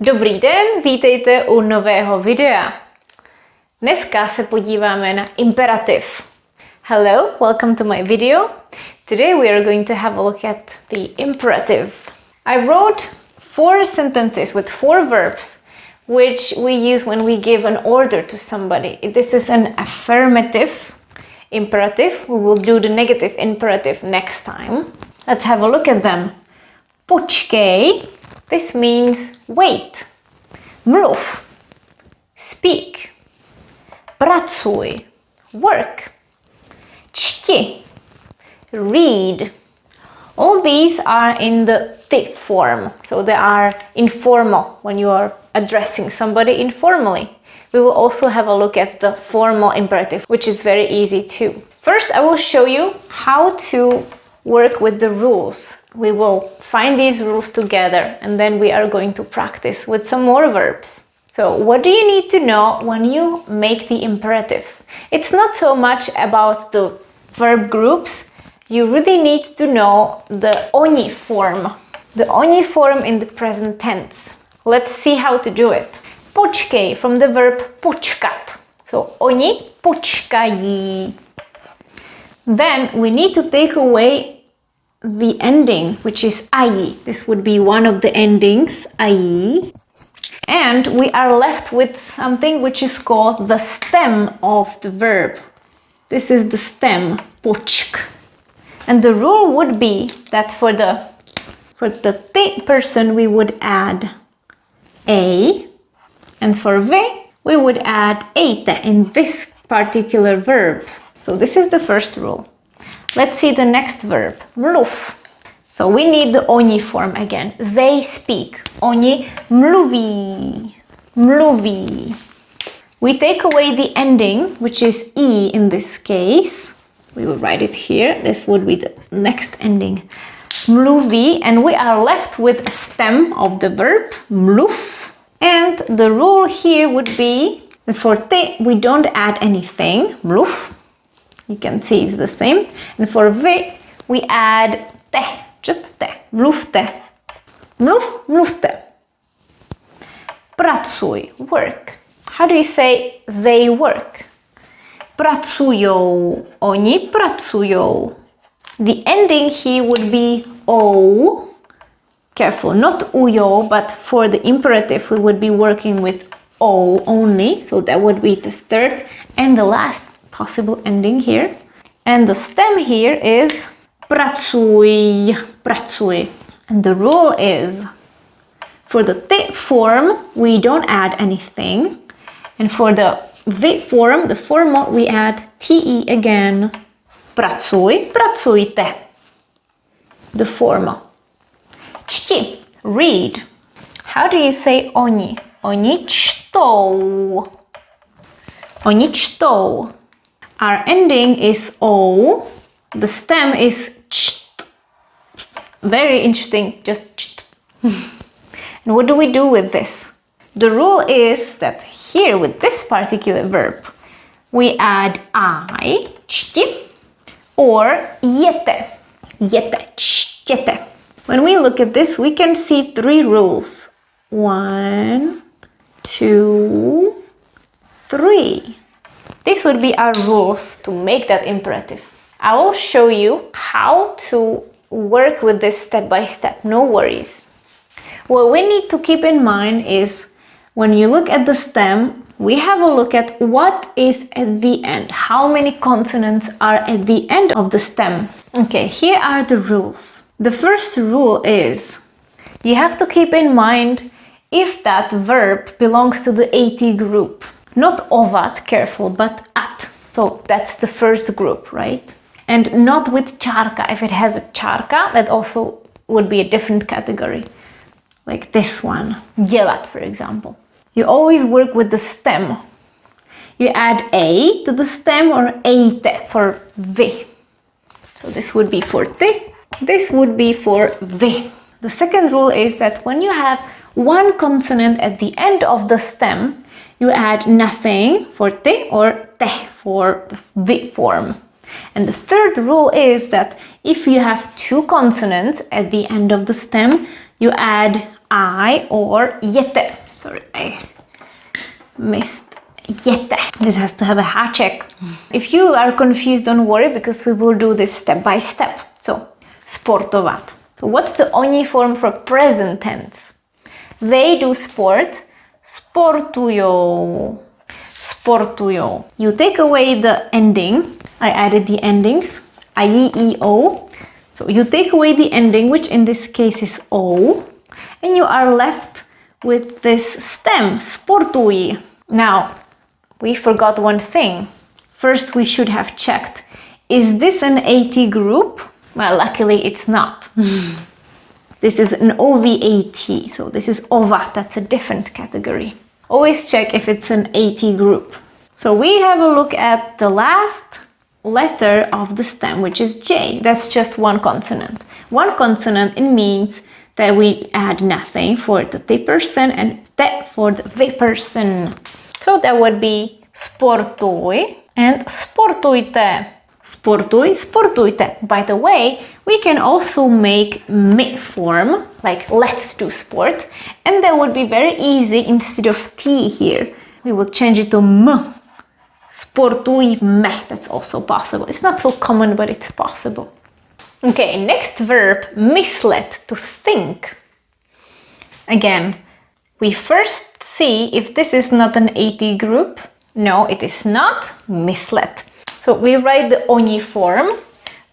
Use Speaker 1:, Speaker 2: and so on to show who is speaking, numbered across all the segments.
Speaker 1: Dobrý den, vítejte u nového videa. Dneska se podíváme na imperativ. Hello, welcome to my video. Today we are going to have a look at the imperative. I wrote 4 sentences with 4 verbs which we use when we give an order to somebody. This is an affirmative imperative. We will do the negative imperative next time. Let's have a look at them. Počkej, this means wait. Mluv, speak. Pracuj, work. Čti, read. All these are in the ty form, so they are informal when you are addressing somebody informally. We will also have a look at the formal imperative, which is very easy too. First, I will show you how to work with the rules. We will find these rules together and then we are going to practice with some more verbs. So, what do you need to know when you make the imperative? It's not so much about the verb groups. You really need to know the oni form. The oni form in the present tense. Let's see how to do it. Počkej from the verb počkat. So, oni počkají. Then we need to take away the ending, which is ají. This would be one of the endings, ají. And we are left with something which is called the stem of the verb. This is the stem, počk. And the rule would be that for the ty person we would add a, and for vy we would add ejte in this particular verb. So this is the first rule. Let's see the next verb, mluv. So we need the oni form again. They speak. Oni mluví. Mluví. We take away the ending, which is e in this case. We will write it here. This would be the next ending. Mluví, and we are left with a stem of the verb, mluv. And the rule here would be that for ty we don't add anything, mluv. You can see it's the same. And for vy, we add te, just te, mluvte. Mluv, mluvte. Pracuj, work. How do you say they work? Pracujou, oni pracujou. The ending here would be o. Careful, not ujo, but for the imperative we would be working with o only. So that would be the third and the last possible ending here. And the stem here is pracuj, pracuj. And the rule is for the ty form we don't add anything. And for the vy form, the formal, we add te again. Pracuj, pracujte. The formal. Čti, read. How do you say oni? Oni čtou. Oni čtou. Our ending is o. The stem is cht. Very interesting, just cht. And what do we do with this? The rule is that here with this particular verb, we add I, čti, or jete, jete, čtěte. When we look at this, we can see 3 rules. 1, 2, 3. These would be our rules to make that imperative. I will show you how to work with this step by step, no worries. What we need to keep in mind is when you look at the stem, we have a look at what is at the end. How many consonants are at the end of the stem? Okay, here are the rules. The first rule is you have to keep in mind if that verb belongs to the at group. Not ovat, careful, but at. So that's the first group, right? And not with čárka. If it has a čárka, that also would be a different category. Like this one, dělat, for example. You always work with the stem. You add a to the stem or ejte for vy. So this would be for ty, this would be for vy. The second rule is that when you have one consonant at the end of the stem, you add nothing for ty or te for the vy form. And the third rule is that if you have 2 consonants at the end of the stem, you add I or jete. Sorry, I missed jete. This has to have a háček. If you are confused, don't worry, because we will do this step by step. So, sportovat. So what's the oni form for present tense? They do sport. Sportujou. Sportujou. You take away the ending. I added the endings. I, E, O. So you take away the ending, which in this case is O. And you are left with this stem. Sportuj. Now, we forgot one thing. First, we should have checked. Is this an AT group? Well, luckily it's not. This is an OVAT, so this is OVA, that's a different category. Always check if it's an AT group. So we have a look at the last letter of the stem, which is J. That's just one consonant. One consonant, it means that we add nothing for the T person and te for the V person. So that would be sportuj and sportujte. Sportuj, sportujte. By the way, we can also make mi form, like let's do sport, and that would be very easy. Instead of T here, we will change it to M. Sportujme. That's also possible. It's not so common, but it's possible. Okay, next verb, myslet, to think. Again, we first see if this is not an AT group. No, it is not. Myslet. So we write the oni form.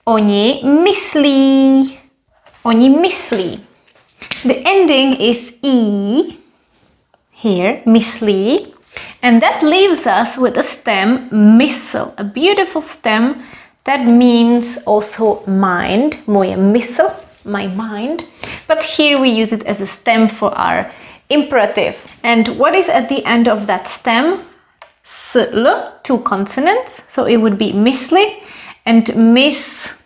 Speaker 1: Oni myslí. Oni myslí. The ending is E. Here, myslí. And that leaves us with a stem, mysl. A beautiful stem that means also mind. Moje mysl, my mind. But here we use it as a stem for our imperative. And what is at the end of that stem? Sl, two consonants, so it would be mysli and mis.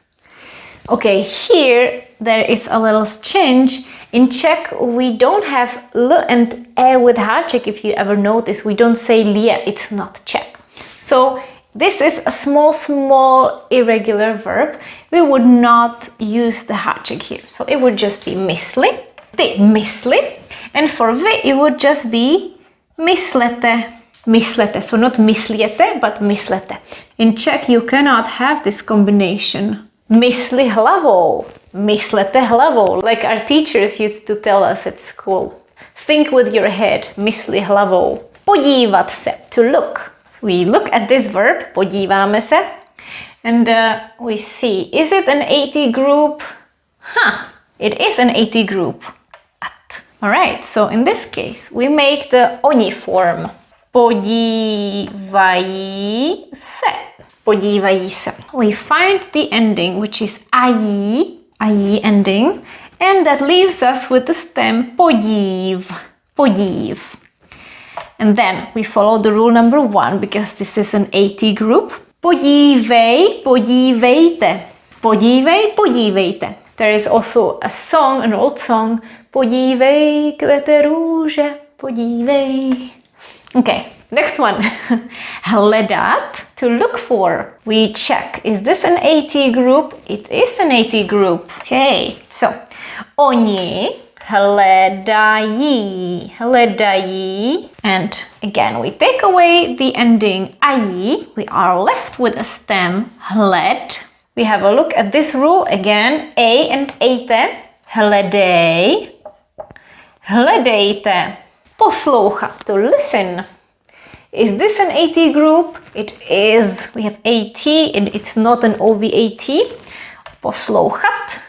Speaker 1: Okay, here there is a little change. In Czech, we don't have l and e with háček. If you ever notice, we don't say lie, it's not Czech. So this is a small irregular verb. We would not use the háček here. So it would just be mysli, ty mysli, and for v it would just be myslete. Myslete, so not mysliete, but myslete. In Czech, you cannot have this combination. Mysli hlavou, myslete hlavou, like our teachers used to tell us at school. Think with your head, mysli hlavou. Podívat se, to look. We look at this verb, podíváme se, and we see, is it an AT group? It is an AT group. Alright, so in this case, we make the oni form. Podívají se. Podívají se. We find the ending, which is ají ending, and that leaves us with the stem podív. Podív. And then we follow the rule number 1, because this is an AT group. Podívej, používejte. Podívej, používejte. There is also a song, an old song. Podívej, kvete růže, podívej. Okay, next one. Hledat, to look for. We check, is this an AT group? It is an AT group. Okay, so oni hledají, hledají. And again, we take away the ending ají. We are left with a stem hled. We have a look at this rule again. A and ejte. Hledej, hledejte. Poslouchat, to listen. Is this an AT group? It is. We have AT and it's not an OVAT. Poslouchat.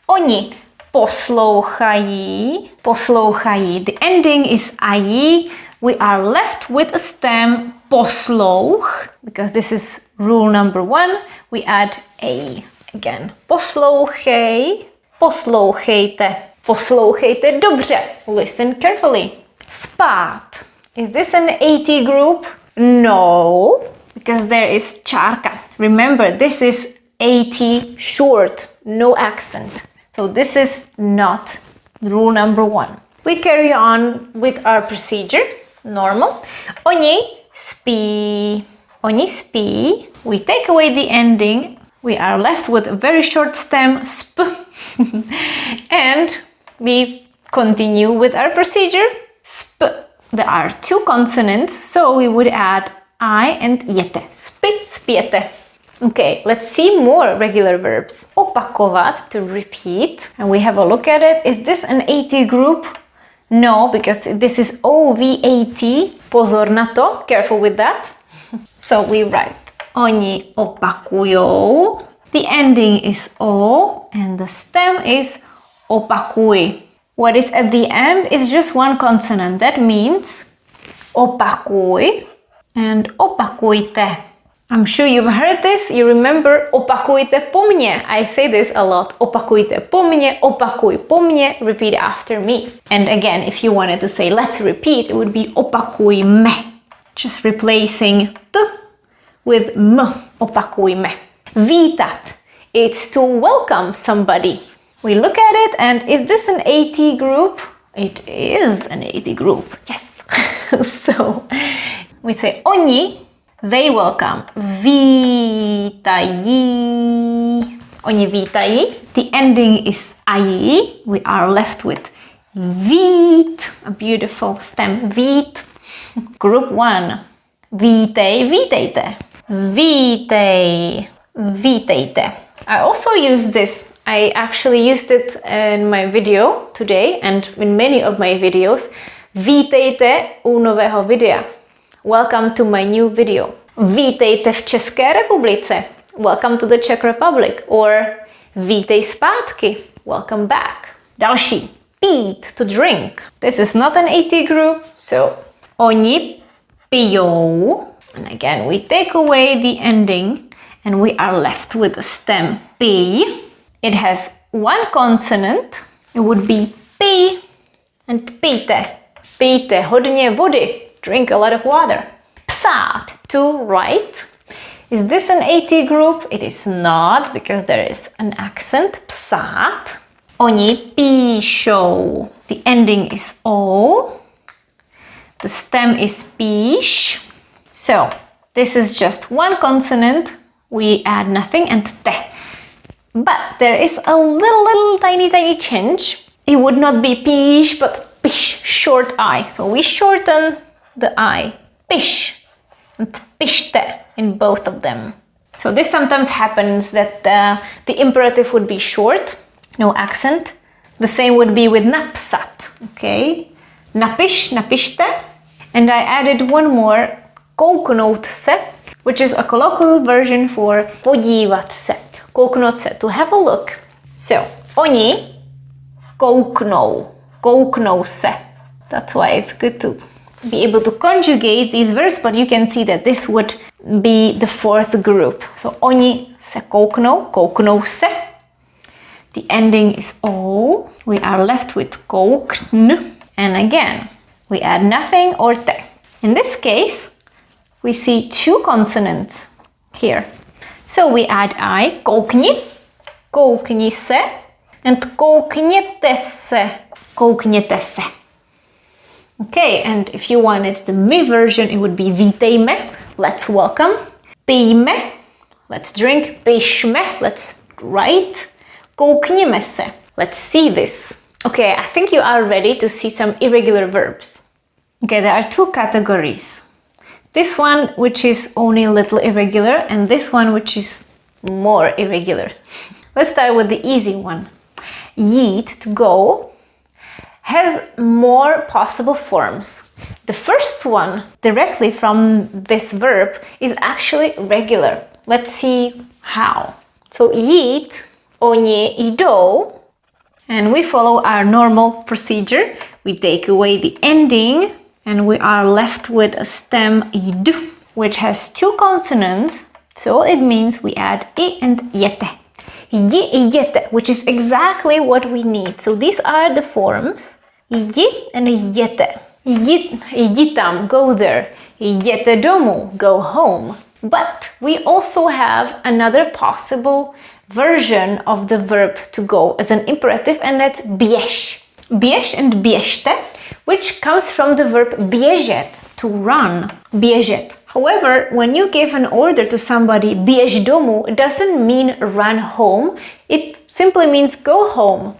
Speaker 1: Oni poslouchají. Poslouchají. The ending is ají. We are left with a stem poslouch. Because this is rule number 1. We add A. Again. Poslouchej. Poslouchejte. Poslouchejte dobře. Listen carefully. Spát. Is this an AT group? No, because there is čárka. Remember, this is AT short, no accent. So this is not rule number 1. We carry on with our procedure, normal. Oni spí. Oni spí. We take away the ending. We are left with a very short stem, sp. And we Continue with our procedure. There are two consonants, so we would add I and jete. Spěte. Okay, let's see more regular verbs. Opakovat, to repeat. And we have a look at it. Is this an AT group? No, because this is OVAT. Pozor na to. Careful with that. So we write oni opakujou. The ending is O and the stem is opakuj. What is at the end is just one consonant. That means opakuj and opakujte. I'm sure you've heard this. You remember opakujte po mně. I say this a lot. Opakujte po mně, opakuj po mně. Repeat after me. And again, if you wanted to say let's repeat, it would be opakujme. Just replacing t with m. Opakujme. Vítat. It's to welcome somebody. We look at it and is this an AT group? It is an AT group. Yes. So we say oni. They welcome. Vítají. Oni vítají. The ending is ají. We are left with vít. A beautiful stem. Vít. Group 1. Vítej, vítejte. Vítej, vítejte. I also use this. I actually used it in my video today and in many of my videos. Vítejte u nového videa. Welcome to my new video. Vítejte v České republice. Welcome to the Czech Republic. Or vítej zpátky. Welcome back. Další. Pít, to drink. This is not an AT group, so oni pijou. And again, we take away the ending and we are left with the stem pij. It has one consonant. It would be pij and pijte. Pijte hodně vody. Drink a lot of water. Psát, to write. Is this an AT group? It is not, because there is an accent. Psát. Oni píšou. The ending is O. The stem is píš. So, this is just one consonant. We add nothing and te. But there is a little tiny change. It would not be píš, but piš, short I. So we shorten the I. Piš and pište in both of them. So this sometimes happens that the imperative would be short, no accent. The same would be with napsat, okay? Napiš, napište. And I added one more, kouknout se, which is a colloquial version for podívat se. Kouknout se, to have a look. So, oni kouknou, kouknou se. That's why it's good to be able to conjugate these verbs, but you can see that this would be the fourth group. So, oni se kouknou, kouknou se. The ending is O. We are left with koukn. And again, we add nothing or te. In this case, we see two consonants here. So we add I, koukni, koukni se, and koukněte se, koukněte se. Okay, and if you wanted the me version, it would be vítejme, let's welcome, pijme, let's drink, pišme, let's write, koukněme se, let's see this. Okay, I think you are ready to see some irregular verbs. Okay, there are two categories. This one, which is only a little irregular, and this one, which is more irregular. Let's start with the easy one. Jít, to go, has more possible forms. The first one, directly from this verb, is actually regular. Let's see how. So jít, oni jdou, and we follow our normal procedure. We take away the ending, and we are left with a stem id, which has two consonants, so it means we add I and jete. Jdi, jete, which is exactly what we need. So these are the forms, jdi and jete. Jdi tam, go there. Jděte domů, go home. But we also have another possible version of the verb to go as an imperative, and that's běž. Běž and běžte, which comes from the verb běžet, to run, běžet. However, when you give an order to somebody, běž domů, it doesn't mean run home, it simply means go home.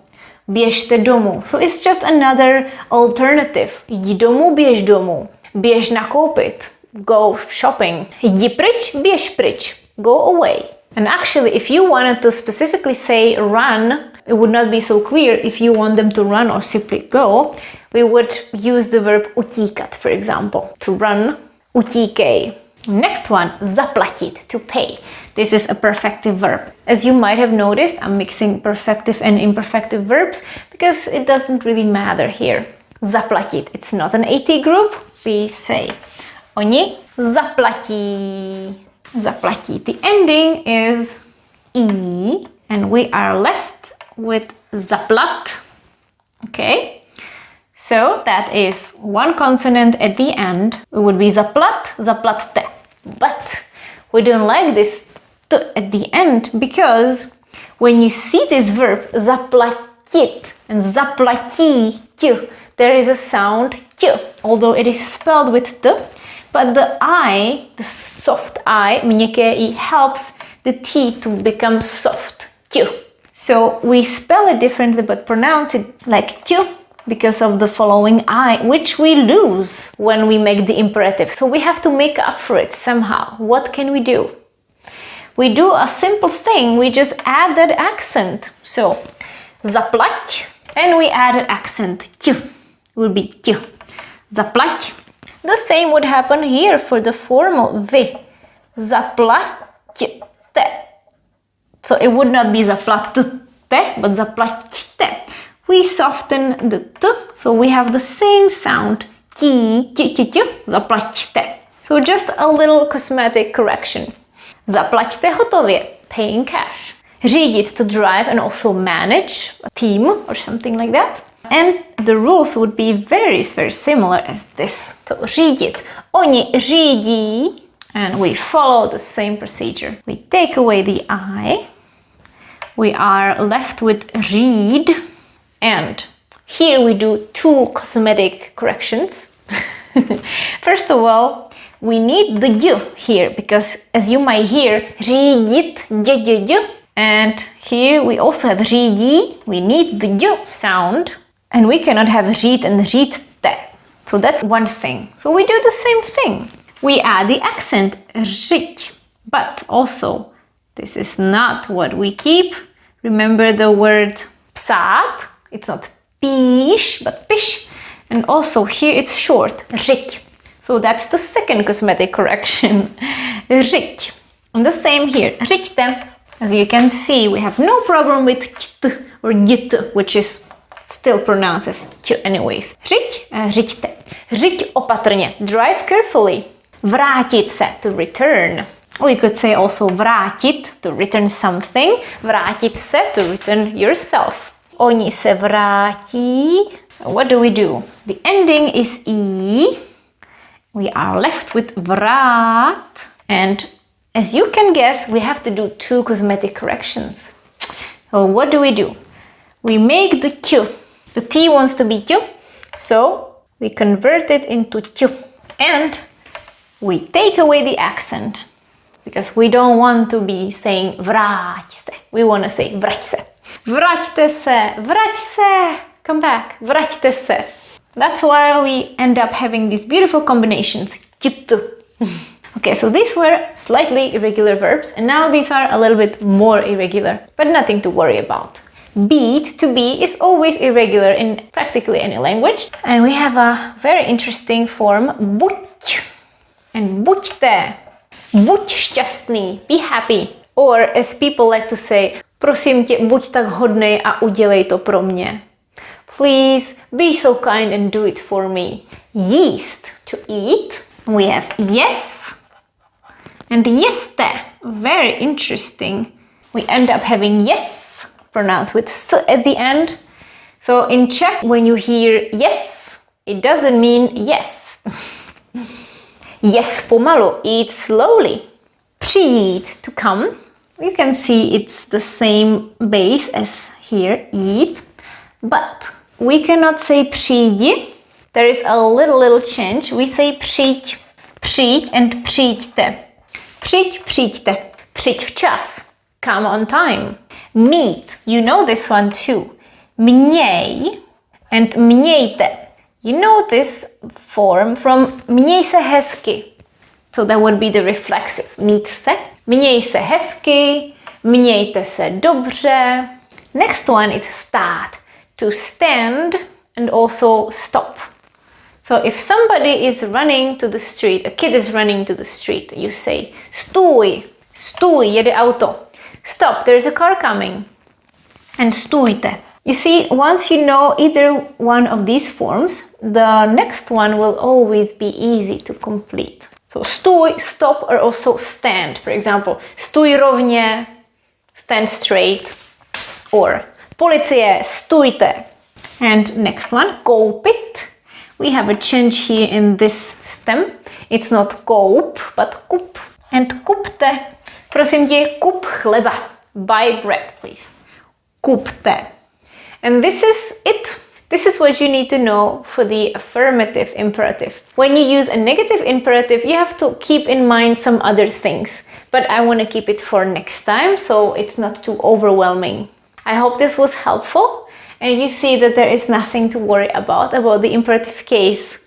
Speaker 1: běžte domů. So it's just another alternative. Jdi domů, běž domů. Běž nakoupit. Go shopping. Jdi pryč, běž pryč. Go away. And actually, if you wanted to specifically say run, it would not be so clear if you want them to run or simply go. We would use the verb utíkat, for example. To run, utíkej. Next one, zaplatit, to pay. This is a perfective verb. As you might have noticed, I'm mixing perfective and imperfective verbs because it doesn't really matter here. Zaplatit, it's not an AT group. We say, oni zaplatí. Zaplatí. The ending is E and we are left with zaplat. Okay? So that is one consonant at the end. It would be zaplat, zaplatte. But we don't like this t at the end because when you see this verb zaplatit and zaplatí, there is a sound q, although it is spelled with t, but the I, the soft I, měkké I, helps the T to become soft, q. So we spell it differently but pronounce it like q because of the following I, which we lose when we make the imperative. So we have to make up for it somehow. What can we do? We do a simple thing, we just add that accent. So, zaplať, and we add an accent, q, will be q. Zaplať. The same would happen here for the formal vy. Zaplaťte. So it would not be zaplatte, but zaplaťte. We soften the t, so we have the same sound. Zaplaťte. So just a little cosmetic correction. Zaplaťte hotově, pay in cash. Řídit, to drive and also manage a team or something like that. And the rules would be very similar as this. So řídit, oni řídí, and we follow the same procedure. We take away the I, we are left with read, and here we do two cosmetic corrections. First of all, we need the y here because as you might hear, řídit, and here we also have řídí, we need the y sound, and we cannot have říd and řídte. So that's one thing. So we do the same thing. We add the accent, řiď, but also this is not what we keep. Remember the word psát, it's not píš, but piš, and also here it's short, řiď. So that's the second cosmetic correction, řiď. And the same here, řiďte. As you can see, we have no problem with kt or jit, which is still pronounced as č anyways. Řiď, řiďte. Řiď opatrně, drive carefully. Vrátit se, to return. We could say also vrátit, to return something. Vrátit se, to return yourself. Oni se vrátí. So what do we do? The ending is E. We are left with vrát. And as you can guess, we have to do two cosmetic corrections. So what do? We make the q. The T wants to be q, so we convert it into q. And we take away the accent because we don't want to be saying vrať se. We want to say vrať se. Vraťte se, vrať se. Come back, vraťte se. That's why we end up having these beautiful combinations. Okay, so these were slightly irregular verbs, and now these are a little bit more irregular, but nothing to worry about. Být, to be, is always irregular in practically any language. And we have a very interesting form, buď. And buďte. Buď šťastný, be happy. Or as people like to say, prosím tě, buď tak hodnej a udělej to pro mě. Please be so kind and do it for me. Jíst, to eat. We have yes and jeste. Very interesting. We end up having yes, pronounced with s at the end. So in Czech, when you hear yes, it doesn't mean yes. Yes pomalu, eat slowly. Přijít, to come. You can see it's the same base as here, eat. But we cannot say přijdi. There is a little change. We say přijď. Přijď and přijďte. Přijď, přijďte. Přijď včas. Come on time. Meet. You know this one too. měj and mějte. You know this form from měj se hezky. So that would be the reflexive. Mít se. Měj se hezky, mějte se dobře. Next one is stát. To stand and also stop. So if somebody is running to the street, a kid is running to the street, you say, stůj, stůj, jede auto. Stop, there's a car coming. And stůjte. You see, once you know either one of these forms, the next one will always be easy to complete. So stůj, stop, or also stand. For example, stůj rovně, stand straight. Or policie, stůjte. And next one, koupit. We have a change here in this stem. It's not koup, but kup. And kupte. Prosím tě, kup chleba. Buy bread, please. Kupte. And this is it. This is what you need to know for the affirmative imperative. When you use a negative imperative, you have to keep in mind some other things. But I want to keep it for next time, so it's not too overwhelming. I hope this was helpful. And you see that there is nothing to worry about the imperative case.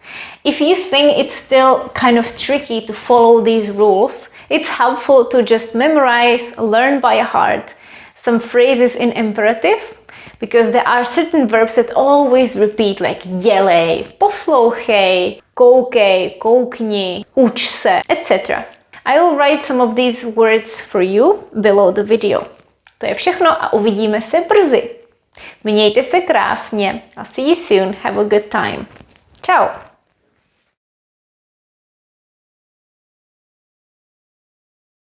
Speaker 1: If you think it's still kind of tricky to follow these rules, it's helpful to just memorize, learn by heart some phrases in imperative, because there are certain verbs that always repeat, like dělej, poslouchej, koukej, koukni, uč se, etc. I will write some of these words for you below the video. To je všechno a uvidíme se brzy. Mějte se krásně. I'll see you soon. Have a good time. Ciao.